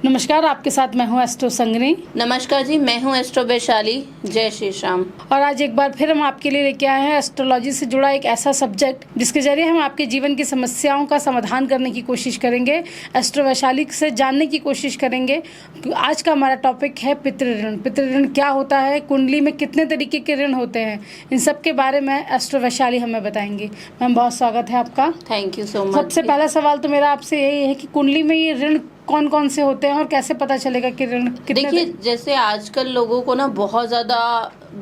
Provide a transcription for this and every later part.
नमस्कार, आपके साथ मैं हूं एस्ट्रो संगनी। नमस्कार जी, मैं हूं एस्ट्रो वैशाली। जय श्री श्याम। और आज एक बार फिर हम आपके लिए लेके आए हैं एस्ट्रोलॉजी से जुड़ा एक ऐसा सब्जेक्ट जिसके जरिए हम आपके जीवन की समस्याओं का समाधान करने की कोशिश करेंगे, एस्ट्रो वैशाली से जानने की कोशिश करेंगे। आज का हमारा टॉपिक है पितृ ऋण। पितृ ऋण क्या होता है, कुंडली में कितने तरीके के ऋण होते हैं, इन सब के बारे में एस्ट्रो वैशाली हमें बताएंगी। मैम, बहुत स्वागत है आपका। Thank you so much. सबसे पहला सवाल तो मेरा आपसे यही है कि कुंडली में ये ऋण कौन कौन से होते हैं और कैसे पता चलेगा कि ऋण कितने? देखिए, जैसे आजकल लोगों को ना बहुत ज्यादा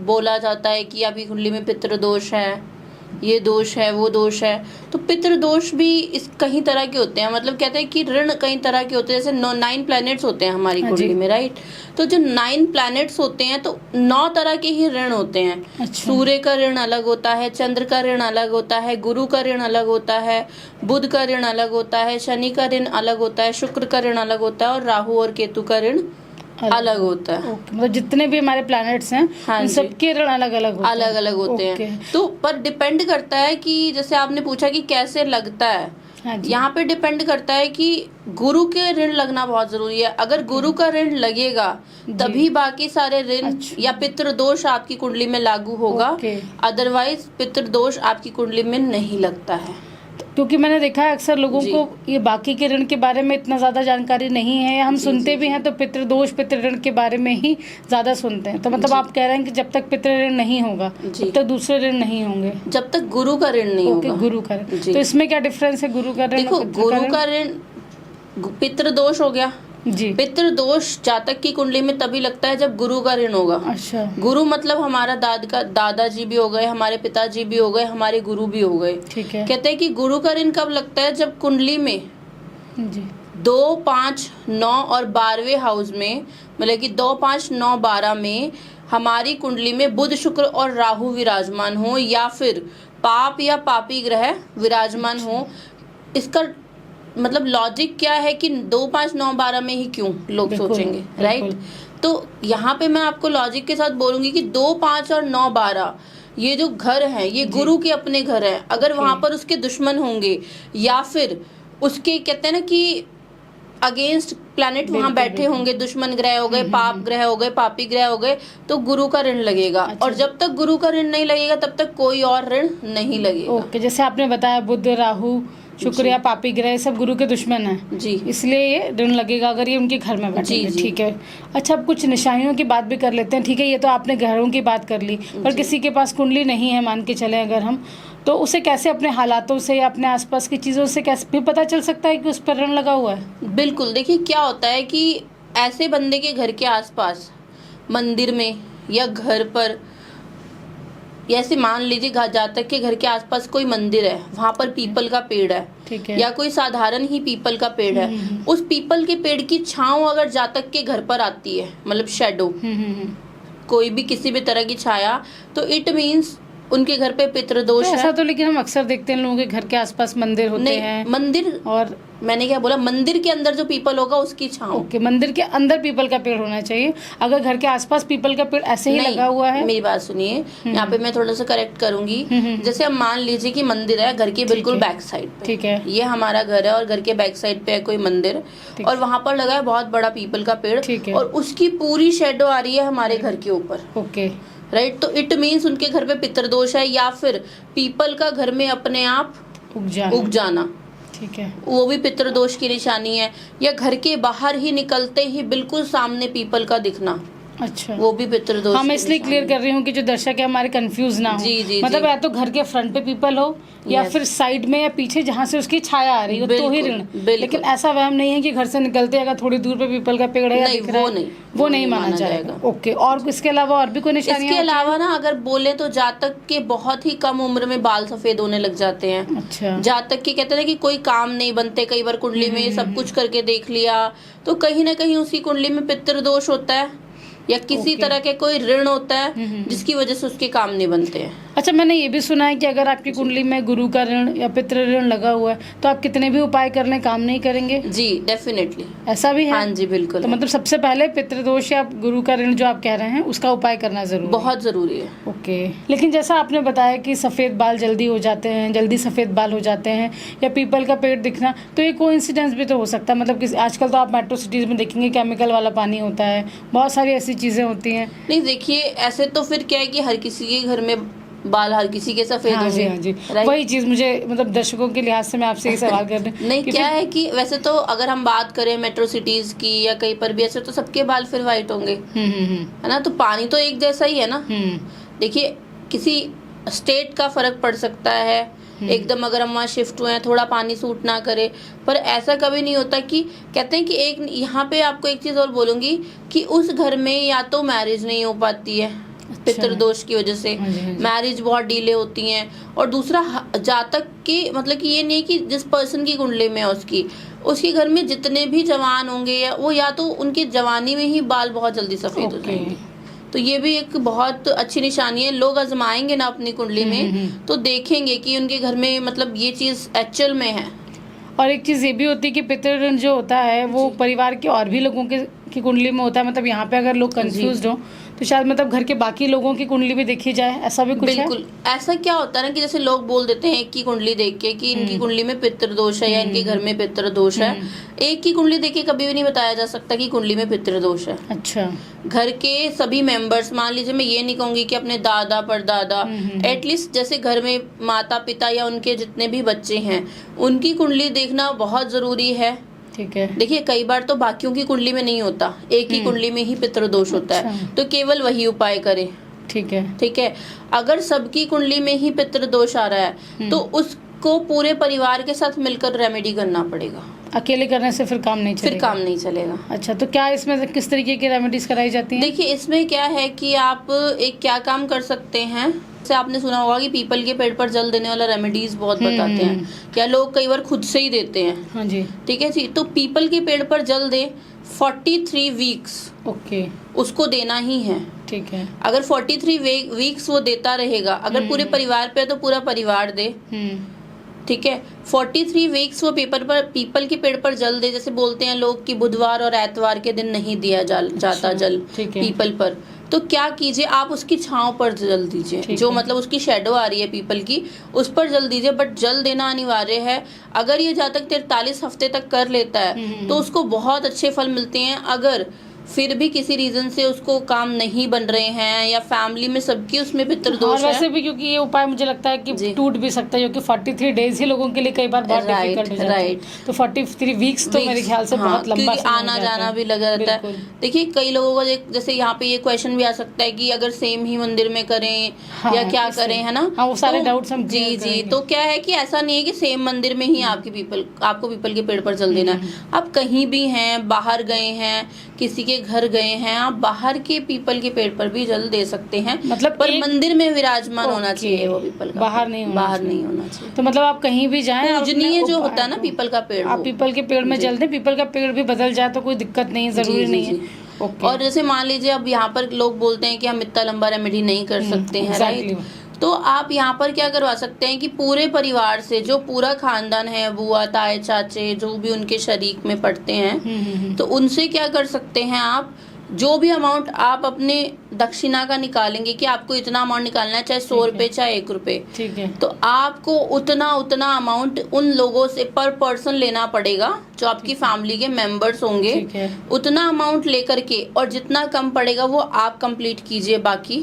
बोला जाता है कि आपकी कुंडली में पितृ दोष है, ये दोष है, वो दोष है। तो पितृ दोष भी इस कई तरह के होते हैं। मतलब कहते हैं कि ऋण कई तरह के होते हैं। जैसे 9 प्लैनेट्स होते हैं हमारी कुंडली में, राइट? तो जो 9 प्लैनेट्स होते हैं तो 9 तरह के ही ऋण होते हैं। अच्छा। सूर्य का ऋण अलग होता है, चंद्र का ऋण अलग होता है, गुरु का ऋण अलग होता है, बुध का ऋण अलग होता है, शनि का ऋण अलग होता है, शुक्र का ऋण अलग होता है और राहु और केतु का ऋण अलग होता है। मतलब जितने भी हमारे प्लैनेट्स हैं, हाँ, उन सबके ऋण अलग अलग होते हैं। तो पर डिपेंड करता है कि जैसे आपने पूछा कि कैसे लगता है। हाँ जी। यहाँ पे डिपेंड करता है कि गुरु के ऋण लगना बहुत जरूरी है। अगर गुरु का ऋण लगेगा तभी बाकी सारे ऋण या पितृ दोष आपकी कुंडली में लागू होगा। अदरवाइज पितृ दोष आपकी कुंडली में नहीं लगता है। क्योंकि मैंने देखा है अक्सर लोगों को ये बाकी के ऋण के बारे में इतना ज़्यादा जानकारी नहीं है। हम सुनते भी हैं तो पितृदोष पितृ ऋण के बारे में ही ज़्यादा सुनते हैं। तो मतलब आप कह रहे हैं कि जब तक पितृ ऋण नहीं होगा तब तक दूसरे ऋण नहीं होंगे, जब तक गुरु का ऋण नहीं होगा। गुरु का ऋण। तो इसमें क्या डिफरेंस है गुरु का ऋण? देखो, गुरु का ऋण पितृ दोष हो गया जी। पितृ दोष जातक की कुंडली में तभी लगता है जब गुरु का ऋण होगा। अच्छा। गुरु मतलब हमारा दादाजी भी हो गए, हमारे पिताजी भी हो गए, हमारे गुरु भी हो गए। ठीक है। कहते हैं कि गुरु का ऋण कब लगता है? जब कुंडली में जी 2, 5, 9 और 12वें हाउस में, मतलब कि 2, 5, 9, 12 में हमारी कुंडली में बुध, शुक्र और राहु विराजमान हो या फिर पाप या पापी ग्रह विराजमान हो। इसका मतलब लॉजिक क्या है कि 2, 5, 9, 12 में ही क्यों लोग सोचेंगे, राइट? तो यहाँ पे मैं आपको लॉजिक के साथ बोलूंगी कि 2, 5 और 9, 12 ये जो घर हैं ये गुरु के अपने घर हैं। अगर वहां पर उसके दुश्मन होंगे या फिर उसके कहते हैं ना कि अगेंस्ट प्लैनेट वहां बैठे होंगे, दुश्मन ग्रह हो गए, पाप ग्रह हो गए, पापी ग्रह हो गए, तो गुरु का ऋण लगेगा। और जब तक गुरु का ऋण नहीं लगेगा तब तक कोई और ऋण नहीं लगेगा। ओके, जैसे आपने बताया बुध, राहु, शुक्र या पापी ग्रह सब गुरु के दुश्मन हैं जी, इसलिए ये ऋण लगेगा अगर ये उनके घर में बैठेंगे। ठीक है। अच्छा, अब कुछ निशानियों की बात भी कर लेते हैं। ठीक है, ये तो आपने घरों की बात कर ली, पर किसी के पास कुंडली नहीं है, मान के चले अगर हम, तो उसे कैसे अपने हालातों से या अपने आसपास की चीज़ों से कैसे भी पता चल सकता है कि उस पर ऋण लगा हुआ है? बिल्कुल। देखिए, क्या होता है कि ऐसे बंदे के घर के आसपास, मंदिर में या घर पर, ऐसे मान लीजिए जातक के घर के आसपास कोई मंदिर है, वहां पर पीपल का पेड़ है, ठीक है, या कोई साधारण ही पीपल का पेड़ है, उस पीपल के पेड़ की छांव अगर जातक के घर पर आती है, मतलब शेडो, कोई भी किसी भी तरह की छाया, तो इट मीन्स उनके घर पे पितृदोष है। ऐसा तो लेकिन हम अक्सर देखते हैं लोगों के घर के आसपास मंदिर होते हैं। मंदिर, और मैंने क्या बोला, मंदिर के अंदर जो पीपल होगा उसकी छांव। ओके, मंदिर के अंदर पीपल का पेड़ होना चाहिए। अगर घर के आसपास पीपल का पेड़ ऐसे ही लगा हुआ है, मेरी बात सुनिए, यहाँ पे मैं थोड़ा सा करेक्ट करूंगी। जैसे हम मान लीजिए कि मंदिर है घर के बिल्कुल बैक साइड पे, ठीक है, ये हमारा घर है और घर के बैक साइड पे है कोई मंदिर, और वहां पर लगा है बहुत बड़ा पीपल का पेड़, और उसकी पूरी शेडो आ रही है हमारे घर के ऊपर। Okay, right? तो इट मीन्स उनके घर पे पितृदोष है, या फिर पीपल का घर में अपने आप उग जाना, ठीक है, वो भी पितृदोष की निशानी है। या घर के बाहर ही निकलते ही बिल्कुल सामने पीपल का दिखना, अच्छा, वो भी पितृदोष। हाँ, मैं इसलिए क्लियर कर रही हूँ कि जो दर्शक है हमारे कंफ्यूज ना हो। जी, मतलब या तो घर के फ्रंट पे पीपल हो या फिर साइड में या पीछे जहाँ से उसकी छाया आ रही हो तो ही ऋण। लेकिन ऐसा वहम नहीं है कि घर से निकलते अगर थोड़ी दूर पे पीपल का पेड़ है, वो नहीं माना जाएगा। ओके, और इसके अलावा और भी कोई निशानी? इसके अलावा ना अगर बोले तो जातक के बहुत ही कम उम्र में बाल सफेद होने लग जाते हैं। अच्छा, जातक के कहते हैं कि कोई काम नहीं बनते, कई बार कुंडली में सब कुछ करके देख लिया तो कहीं ना कहीं उसकी कुंडली में पितृदोष होता है या किसी तरह के कोई ऋण होता है जिसकी वजह से उसके काम नहीं बनते हैं। अच्छा, मैंने ये भी सुना है कि अगर आपकी कुंडली में गुरु का ऋण या पितृ ऋण लगा हुआ है तो आप कितने भी उपाय कर लें काम नहीं करेंगे। जी डेफिनेटली। ऐसा भी है? हाँ जी बिल्कुल। तो मतलब सबसे पहले पितृदोष या गुरु का ऋण जो आप कह रहे हैं उसका उपाय करना जरूरी है। बहुत जरूरी है। ओके, लेकिन जैसा आपने बताया कि सफ़ेद बाल जल्दी हो जाते हैं, जल्दी सफ़ेद बाल हो जाते हैं, या पीपल का पेड़ दिखना, तो ये कोइंसिडेंस भी तो हो सकता है। मतलब कि आजकल तो आप मेट्रो सिटीज़ में देखेंगे केमिकल वाला पानी होता है, बहुत सारी ऐसी चीज़ें होती हैं। नहीं देखिए, ऐसे तो फिर क्या है कि हर किसी के घर में बाल हर किसी के सफेद हाँ जी, होंगे। हाँ जी, राइट? वही चीज़ मुझे मतलब दर्शकों के लिहाज से मैं आपसे ये सवाल कर रही हूँ। नहीं कि क्या फिर- है कि वैसे तो अगर हम बात करें मेट्रो सिटीज की या कहीं पर भी, ऐसे तो सबके बाल फिर वाइट होंगे, है ना। तो पानी तो एक जैसा ही है ना। देखिए किसी स्टेट का फर्क पड़ सकता है, एकदम अगर हम वहाँ शिफ्ट हुए हैं थोड़ा पानी सूट ना करे, पर ऐसा कभी नहीं होता कि कहते हैं कि एक यहाँ पे आपको एक चीज़ और बोलूँगी कि उस घर में या तो मैरिज नहीं हो पाती है पितृदोष की वजह से, हाँ जी, हाँ जी। मैरिज बहुत डिले होती हैं, और दूसरा जातक की मतलब कि ये नहीं है कि जिस पर्सन की कुंडली में है उसके घर में जितने भी जवान होंगे या तो उनकी जवानी में ही बाल बहुत जल्दी सफेद हो ओके। जाएंगे। तो ये भी एक बहुत अच्छी निशानी है। लोग आजमाएंगे ना अपनी कुंडली में तो देखेंगे कि उनके घर में मतलब ये चीज एक्चुअल में है। और एक चीज़ ये भी होती है कि पितृ ऋण जो होता है वो परिवार के और भी लोगों की कुंडली में होता है। मतलब यहाँ पे अगर लोग कंफ्यूज हो तो शायद मतलब घर के बाकी लोगों की कुंडली भी देखी जाए, ऐसा भी कुछ है? बिल्कुल। ऐसा क्या होता है ना कि जैसे लोग बोल देते हैं एक की कुंडली देख के कि इनकी कुंडली में पितृदोष है या इनके घर में पितृदोष है। एक की कुंडली देख के कभी भी नहीं बताया जा सकता कि कुंडली में पितृदोष है। अच्छा। घर के सभी मेंबर्स, मान लीजिए मैं ये नहीं कहूंगी कि अपने दादा परदादा, एटलीस्ट जैसे घर में माता पिता या उनके जितने भी बच्चे हैं उनकी कुंडली देखना बहुत जरूरी है। ठीक है। देखिए कई बार तो बाकियों की कुंडली में नहीं होता, एक ही कुंडली में ही पितृदोष होता है। अच्छा। तो केवल वही उपाय करें। ठीक है। ठीक है। अगर सबकी कुंडली में ही पितृदोष आ रहा है तो उसको पूरे परिवार के साथ मिलकर रेमेडी करना पड़ेगा। अकेले करने से फिर काम नहीं चलेगा? फिर काम नहीं चलेगा। अच्छा, तो क्या इसमें किस तरीके की रेमेडीज कराई जाती हैं? देखिए इसमें क्या है कि आप एक क्या काम कर सकते हैं, जैसे आपने सुना होगा कि पीपल के पेड़ पर जल देने वाला रेमेडीज बहुत बताते हैं, क्या लोग कई बार खुद से ही देते हैं। हाँ जी। ठीक है जी। तो पीपल के पेड़ पर जल दे 43 वीक्स ओके। उसको देना ही है। ठीक है। अगर 43 वीक्स वो देता रहेगा, अगर पूरे परिवार पे है तो पूरा परिवार दे। ठीक है। 43 वीक्स वो पीपल के पेड़ पर जल दे। जैसे बोलते हैं लोग कि बुधवार और एतवार के दिन नहीं दिया जाता जल पीपल पर, तो क्या कीजिए आप उसकी छांव पर जल दीजिए, जो मतलब उसकी शेडो आ रही है पीपल की उस पर जल दीजिए, बट जल देना अनिवार्य है। अगर ये जातक 43 हफ्ते तक कर लेता है तो उसको बहुत अच्छे फल मिलते हैं। अगर फिर भी किसी रीजन से उसको काम नहीं बन रहे हैं या फैमिली में सबकी उसमें पितृदोष है, वैसे भी क्योंकि ये उपाय मुझे लगता है कि टूट भी सकता है, क्योंकि 43 डेज ही लोगों के लिए कई बार बहुत डिफिकल्ट हो जाता है। तो 43 वीक्स तो मेरे ख्याल से बहुत लंबा समय आना जाना भी लगा रहता है। देखिए कई लोगों को जैसे यहाँ पे ये क्वेश्चन भी आ सकता है कि अगर सेम ही मंदिर में करें या क्या करें, है ना। वो सारे डाउट्स हम जी। तो क्या है कि ऐसा नहीं है कि सेम मंदिर में ही आपको पीपल के पेड़ पर जल देना है। आप कहीं भी हैं, बाहर गए हैं, किसी के घर गए हैं, आप बाहर के पीपल के पेड़ पर भी जल दे सकते हैं, मतलब पर मंदिर में विराजमान होना चाहिए वो पीपल का, बाहर नहीं होना चाहिए। तो मतलब आप कहीं भी जाएं, पूजनीय जो होता है ना पीपल का पेड़, आप पीपल के पेड़ में जल दें, पीपल का पेड़ भी बदल जाए तो कोई दिक्कत नहीं है, जरूरी नहीं है। और जैसे मान लीजिए अब यहाँ पर लोग बोलते हैं कि हम इतना लंबा रेमेडी नहीं कर सकते हैं, राइट। तो आप यहाँ पर क्या करवा सकते हैं कि पूरे परिवार से, जो पूरा खानदान है, बुआ ताए चाचे जो भी उनके शरीक में पड़ते हैं, तो उनसे क्या कर सकते हैं आप, जो भी अमाउंट आप अपने दक्षिणा का निकालेंगे कि आपको इतना अमाउंट निकालना है, चाहे 100 रुपए चाहे 1 रुपए, ठीक है, तो आपको उतना अमाउंट उन लोगों से पर पर्सन लेना पड़ेगा जो आपकी फैमिली के मेंबर्स होंगे। उतना अमाउंट लेकर के, और जितना कम पड़ेगा वो आप कंप्लीट कीजिए। बाकी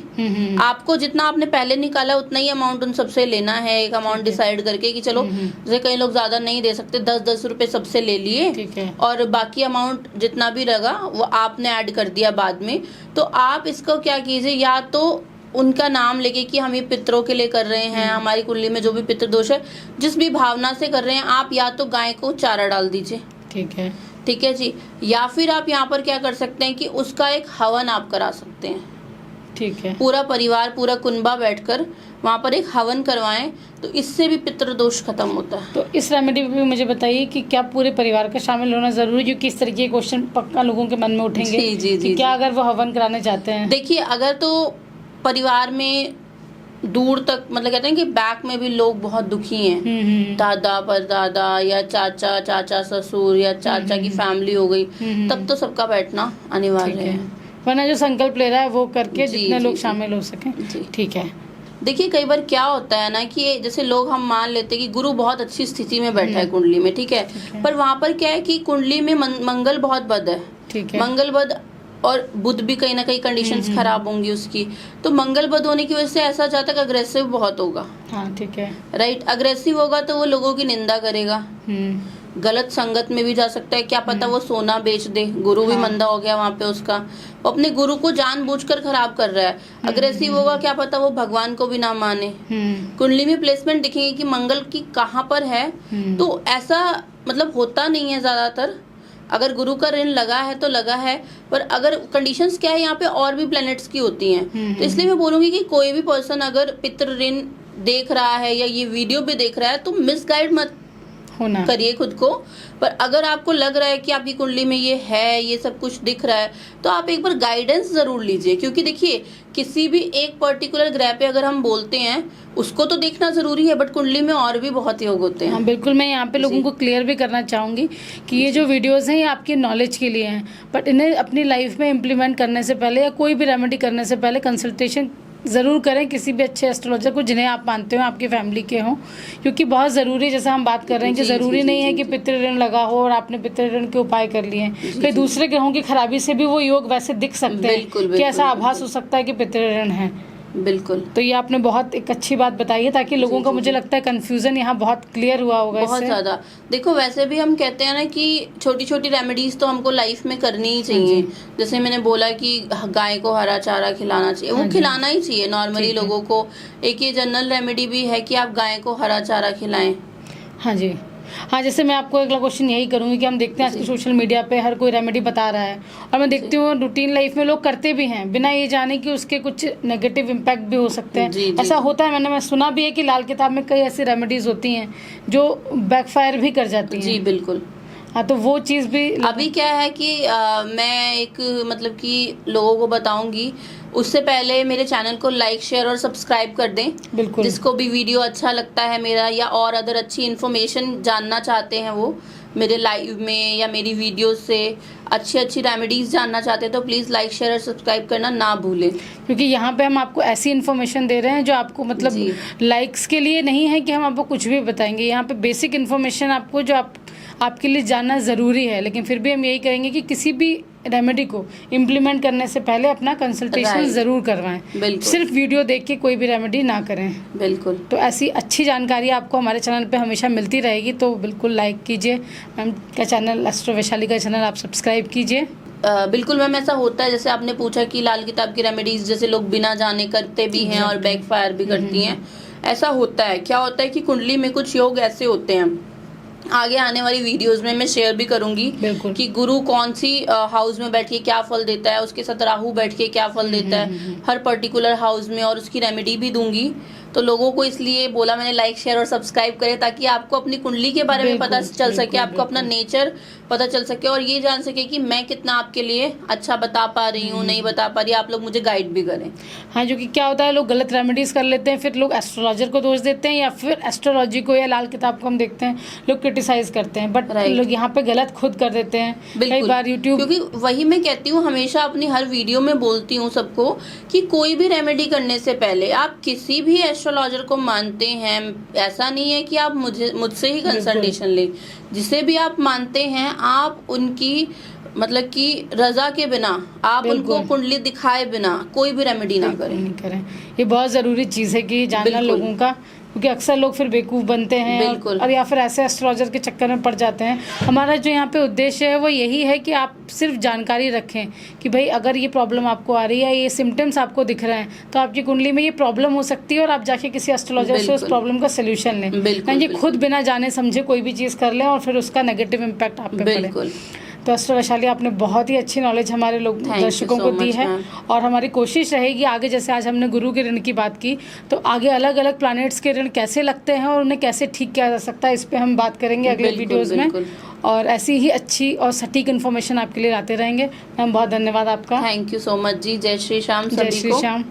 आपको जितना आपने पहले निकाला उतना ही अमाउंट उन सबसे लेना है। एक अमाउंट डिसाइड करके कि चलो जैसे कई लोग ज्यादा नहीं दे सकते, 10-10 रुपए सबसे ले लिए, और बाकी अमाउंट जितना भी लगा वो आपने ऐड कर दिया बाद में। तो आप इसको क्या कीजिए, या तो उनका नाम लेके कि हम ये पितरों के लिए कर रहे हैं, हमारी कुंडली में जो भी पितृदोष है, जिस भी भावना से कर रहे हैं, आप या तो गाय को चारा डाल दीजिए। ठीक है जी। या फिर आप यहाँ पर क्या कर सकते हैं कि उसका एक हवन आप करा सकते हैं। ठीक है। पूरा परिवार, पूरा कुनबा बैठकर वहाँ पर एक हवन करवाएं, तो इससे भी पितृदोष खत्म होता है। तो इस रेमेडी पे भी मुझे बताइए कि क्या पूरे परिवार का शामिल होना जरूरी है, क्योंकि इस तरीके के क्वेश्चन पक्का लोगों के मन में उठेंगे। जी। क्या अगर वो हवन कराने चाहते हैं? देखिए अगर तो परिवार में दूर तक, मतलब कहते हैं कि बैक में भी लोग बहुत दुखी हैं, दादा परदादा या चाचा, चाचा ससुर या चाचा की फैमिली हो गई, तब तो सबका बैठना अनिवार्य है। वरना जो संकल्प ले रहा है वो करके जी, जितने जी, लोग जी। शामिल हो सकें। जी। ठीक है। देखिए कई बार क्या होता है ना कि जैसे लोग हम मान लेते हैं कि गुरु बहुत अच्छी स्थिति में बैठा है कुंडली में, ठीक है, पर वहां पर क्या है कि कुंडली में मंगल बहुत बद है, ठीक है। मंगल बद और बुध भी कहीं ना कहीं कंडीशंस खराब होंगी उसकी, तो मंगल बद होने की वजह से ऐसा जातक अग्रेसिव बहुत होगा। हाँ ठीक है। राइट, अग्रेसिव होगा तो वो लोगों की निंदा करेगा, गलत संगत में भी जा सकता है, क्या पता वो सोना बेच दे, गुरु भी मंदा हो गया वहां पे उसका, वो अपने गुरु को जानबूझकर खराब कर रहा है। अग्रेसिव होगा, क्या पता वो भगवान को भी ना माने। कुंडली में प्लेसमेंट दिखेंगे कि मंगल की कहाँ पर है, तो ऐसा मतलब होता नहीं है ज्यादातर। अगर गुरु का ऋण लगा है तो लगा है, पर अगर कंडीशंस क्या है यहाँ पे और भी प्लैनेट्स की होती हैं, तो इसलिए मैं बोलूंगी कि कोई भी पर्सन अगर पितृ ऋण देख रहा है या ये वीडियो भी देख रहा है तो मिसगाइड मत होना करिए खुद को। पर अगर आपको लग रहा है कि आपकी कुंडली में ये है, ये सब कुछ दिख रहा है, तो आप एक बार गाइडेंस जरूर लीजिए, क्योंकि देखिए किसी भी एक पर्टिकुलर ग्रह पे अगर हम बोलते हैं उसको तो देखना जरूरी है, बट कुंडली में और भी बहुत योग होते हैं। हाँ बिल्कुल, मैं यहाँ पे लोगों को क्लियर भी करना चाहूँगी कि ये जो वीडियोस हैं ये आपकी नॉलेज के लिए हैं, बट इन्हें अपनी लाइफ में इम्प्लीमेंट करने से पहले या कोई भी रेमेडी करने से पहले कंसल्टेशन ज़रूर करें किसी भी अच्छे एस्ट्रोलॉजर को जिन्हें आप मानते हो, आपकी फैमिली के हों, क्योंकि बहुत ज़रूरी, जैसे हम बात कर रहे हैं कि ज़रूरी नहीं है कि पितृ ऋण लगा हो और आपने पितृ ऋण के उपाय कर लिए हैं, कई दूसरे ग्रहों की खराबी से भी वो योग वैसे दिख सकते हैं कि ऐसा आभास हो सकता है कि पितृ ऋण है। बिल्कुल, तो ये आपने बहुत एक अच्छी बात बताई है, ताकि लोगों का मुझे लगता है कंफ्यूजन यहाँ बहुत क्लियर हुआ होगा बहुत ज्यादा। देखो वैसे भी हम कहते हैं ना कि छोटी छोटी रेमेडीज तो हमको लाइफ में करनी ही चाहिए। जैसे मैंने बोला कि गाय को हरा चारा खिलाना चाहिए, वो खिलाना ही चाहिए नॉर्मली लोगों को। एक ये जनरल रेमेडी भी है कि आप गाय को हरा चारा खिलाएं। हाँ जी, हाँ, जैसे मैं आपको अगला क्वेश्चन यही करूँगी कि हम देखते हैं आज की सोशल मीडिया पे हर कोई रेमेडी बता रहा है, और मैं देखती हूँ रूटीन लाइफ में लोग करते भी हैं बिना ये जाने कि उसके कुछ नेगेटिव इम्पैक्ट भी हो सकते हैं। ऐसा होता है, मैंने सुना भी है कि लाल किताब में कई ऐसी रेमेडीज होती हैं जो बैकफायर भी कर जाती हैं। जी बिल्कुल। हाँ, तो वो चीज़ भी अभी क्या है कि मैं एक मतलब कि लोगों को बताऊंगी, उससे पहले मेरे चैनल को लाइक शेयर और सब्सक्राइब कर दें। बिल्कुल, जिसको भी वीडियो अच्छा लगता है मेरा, या और अदर अच्छी इन्फॉर्मेशन जानना चाहते हैं वो मेरे लाइव में या मेरी वीडियो से अच्छी अच्छी रेमेडीज जानना चाहते हैं, तो प्लीज़ लाइक शेयर और सब्सक्राइब करना ना भूलें, क्योंकि यहाँ पे हम आपको ऐसी इन्फॉर्मेशन दे रहे हैं जो आपको मतलब लाइक्स के लिए नहीं है कि हम आपको कुछ भी बताएंगे। यहाँ पे बेसिक इन्फॉर्मेशन आपको जो आपके लिए जानना ज़रूरी है, लेकिन फिर भी हम यही कहेंगे कि किसी भी रेमेडी को इम्प्लीमेंट करने से पहले अपना कंसल्टेशन ज़रूर करवाएं। सिर्फ वीडियो देख के कोई भी रेमेडी ना करें। बिल्कुल। तो ऐसी अच्छी जानकारी आपको हमारे चैनल पे हमेशा मिलती रहेगी, तो बिल्कुल लाइक कीजिए मैम का चैनल, एस्ट्रो वैशाली का चैनल आप सब्सक्राइब कीजिए। बिल्कुल मैम, ऐसा होता है जैसे आपने पूछा कि लाल किताब की रेमेडीज जैसे लोग बिना जाने करते भी हैं और बैकफायर भी करती हैं। ऐसा होता है, क्या होता है कि कुंडली में कुछ योग ऐसे होते हैं, आगे आने वाली वीडियोस में मैं शेयर भी करूंगी कि गुरु कौन सी हाउस में बैठ के क्या फल देता है, उसके साथ राहु बैठ के क्या फल देता है हर पर्टिकुलर हाउस में, और उसकी रेमेडी भी दूंगी। तो लोगों को इसलिए बोला मैंने लाइक शेयर और सब्सक्राइब करें, ताकि आपको अपनी कुंडली के बारे में पता चल सके, आपको अपना नेचर पता चल सके, और ये जान सके कि मैं कितना आपके लिए अच्छा बता पा रही हूँ, नहीं बता पा रही, आप लोग मुझे गाइड भी करें। हाँ, जो कि क्या होता है, लोग गलत रेमेडीज कर लेते हैं, फिर लोग एस्ट्रोलॉजर को दोष देते हैं या फिर एस्ट्रोलॉजी को या लाल किताब को हम देखते हैं लोग क्रिटिसाइज करते हैं, बट लोग यहाँ पे गलत खुद कर देते हैं कई बार यूट्यूब। क्योंकि वही मैं कहती हूँ, हमेशा अपनी हर वीडियो में बोलती हूँ सबको कि कोई भी रेमेडी करने से पहले आप किसी भी एस्ट्रोलॉजर को मानते हैं, ऐसा नहीं है कि आप मुझसे ही कंसल्टेशन लें, जिसे भी आप मानते हैं आप उनकी मतलब कि रजा के बिना, आप उनको कुंडली दिखाए बिना कोई भी रेमेडी ना करें। ये बहुत ज़रूरी चीज़ है कि जानना लोगों का, क्योंकि अक्सर लोग फिर बेवकूफ़ बनते हैं और या फिर ऐसे एस्ट्रोलॉजर के चक्कर में पड़ जाते हैं। हमारा जो यहाँ पे उद्देश्य है वो यही है कि आप सिर्फ जानकारी रखें कि भाई अगर ये प्रॉब्लम आपको आ रही है, ये सिम्टम्स आपको दिख रहे हैं, तो आपकी कुंडली में ये प्रॉब्लम हो सकती है, और आप जाके किसी एस्ट्रोलॉजर से उस प्रॉब्लम का सोल्यूशन लें, ना कि खुद बिना जाने समझे कोई भी चीज़ कर लें और फिर उसका नेगेटिव इम्पैक्ट आप पे पड़े। तो एस्ट्रो वैशाली, आपने बहुत ही अच्छी नॉलेज हमारे लोग दर्शकों को दी है, और हमारी कोशिश रहेगी आगे, जैसे आज हमने गुरु के ऋण की बात की, तो आगे अलग अलग प्लैनेट्स के ऋण कैसे लगते हैं और उन्हें कैसे ठीक किया जा सकता है, इस पे हम बात करेंगे अगले वीडियोस में, और ऐसी ही अच्छी और सटीक इन्फॉर्मेशन आपके लिए लाते रहेंगे। मैम बहुत धन्यवाद आपका। थैंक यू सो मच जी। जय श्री श्याम। जय श्री श्याम।